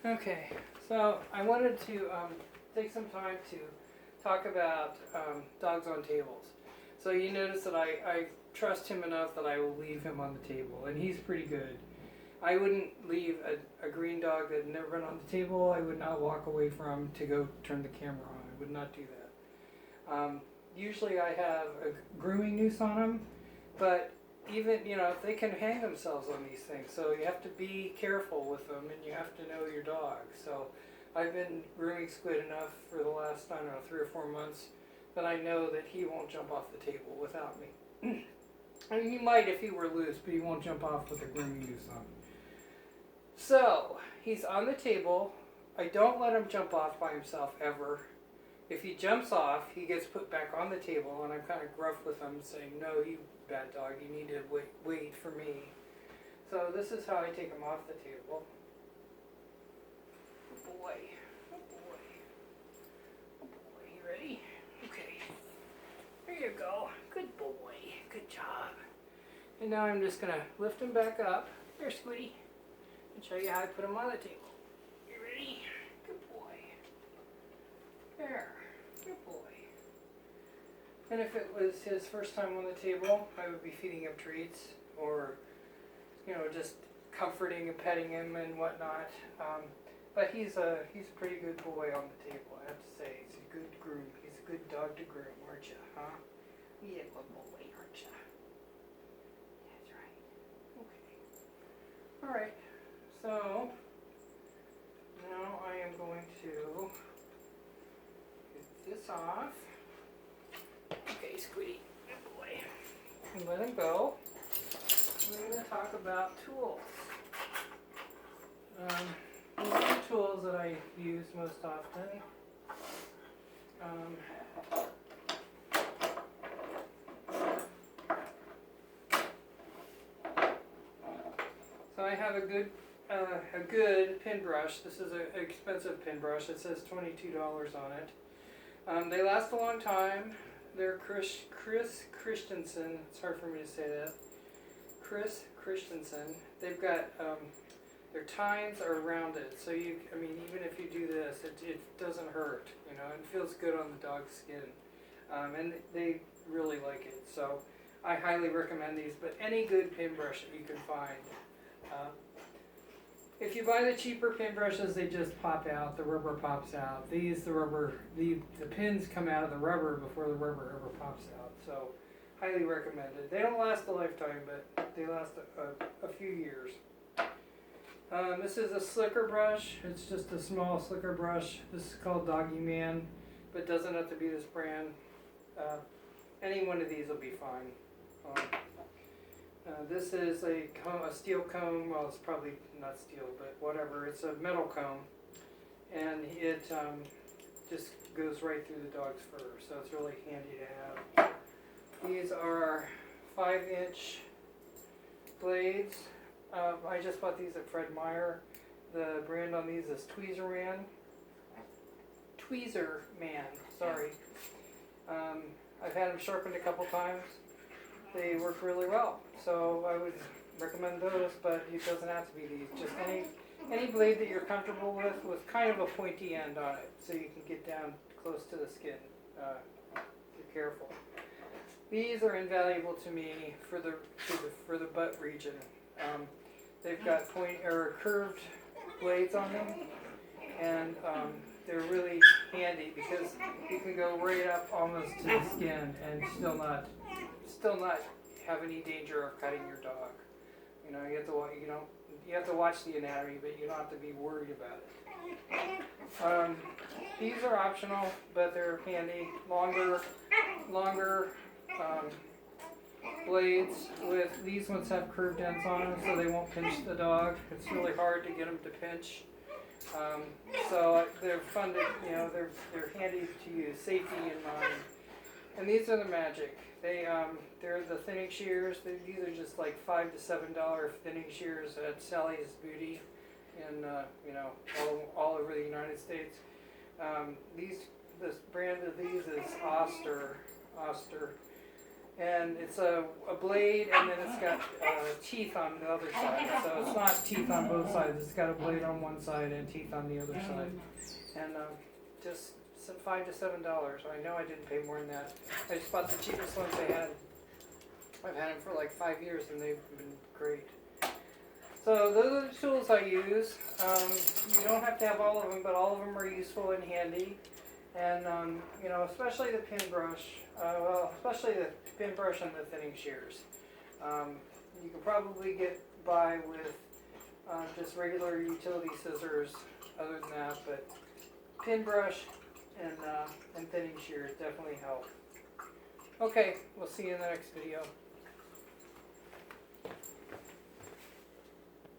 Okay, so I wanted to take some time to talk about dogs on tables. So you notice that I trust him enough that I will leave him on the table, and he's pretty good. I wouldn't leave a green dog that had never been on the table. I would not walk away from to go turn the camera on. I would not do that. Usually I have a grooming noose on them, but even, they can hang themselves on these things. So you have to be careful with them, and you have to know your dog. So I've been grooming Squid enough for the last, 3 or 4 months that I know that he won't jump off the table without me. I mean, he might if he were loose, but he won't jump off with a grooming noose on. So he's on the table. I don't let him jump off by himself ever. If he jumps off, he gets put back on the table, and I'm kind of gruff with him, saying, "No, you bad dog, you need to wait for me." So this is how I take him off the table. Good boy. Good boy. Good boy. You ready? Okay. There you go. Good boy. Good job. And now I'm just going to lift him back up. There, Squiddy. And show you how I put him on the table. You ready? Good boy. There. Good boy. And if it was his first time on the table, I would be feeding him treats or, just comforting and petting him and whatnot. But he's a pretty good boy on the table, I have to say. He's a good groom. He's a good dog to groom, aren't you, huh? He's a good boy, aren't you? That's right. Okay. All right. So now I am going to get this off. Okay, Squiddy, good boy. And let him go. We're going to talk about tools. These are the tools that I use most often. So I have a good pin brush. This is an expensive pin brush. It says $22 on it. They last a long time. They're Chris Christensen. It's hard for me to say that. Chris Christensen. They've got their tines are rounded, so even if you do this, it doesn't hurt. It feels good on the dog's skin, and they really like it. So I highly recommend these. But any good pin brush that you can find. If you buy the cheaper pin brushes, they just pop out. The rubber pops out. The pins come out of the rubber before the rubber ever pops out. So, highly recommended. They don't last a lifetime, but they last a few years. This is a slicker brush. It's just a small slicker brush. This is called Doggy Man, but doesn't have to be this brand. Any one of these will be fine. This is a steel comb. Well, it's probably not steel, but whatever. It's a metal comb, and it just goes right through the dog's fur, so it's really handy to have. These are 5-inch blades. I just bought these at Fred Meyer. The brand on these is Tweezer Man. Sorry. I've had them sharpened a couple times. They work really well, so I would recommend those, but it doesn't have to be these. Just any blade that you're comfortable with kind of a pointy end on it, so you can get down close to the skin. Be careful. These are invaluable to me for the butt region. They've got curved blades on them, and they're really handy because you can go right up almost to the skin and still not have any danger of cutting your dog. You have to watch the anatomy, but you don't have to be worried about it. These are optional, but they're handy. Longer blades. These ones have curved ends on them, so they won't pinch the dog. It's really hard to get them to pinch. So they're fun to, they're handy to use, safety in mind. And these are the magic. They're the thinning shears. These are just like $5 to $7 thinning shears at Sally's Beauty, in all over the United States. This brand of these is Oster. And it's a blade, and then it's got teeth on the other side. So it's not teeth on both sides. It's got a blade on one side and teeth on the other side. And just $5 to $7. I know I didn't pay more than that. I just bought the cheapest ones they had. I've had them for like 5 years, and they've been great. So those are the tools I use. You don't have to have all of them, but all of them are useful and handy. And you know, especially the pin brush. Well, especially the pin brush and the thinning shears. You can probably get by with just regular utility scissors. Other than that, but pin brush and thinning shears definitely help. Okay, we'll see you in the next video.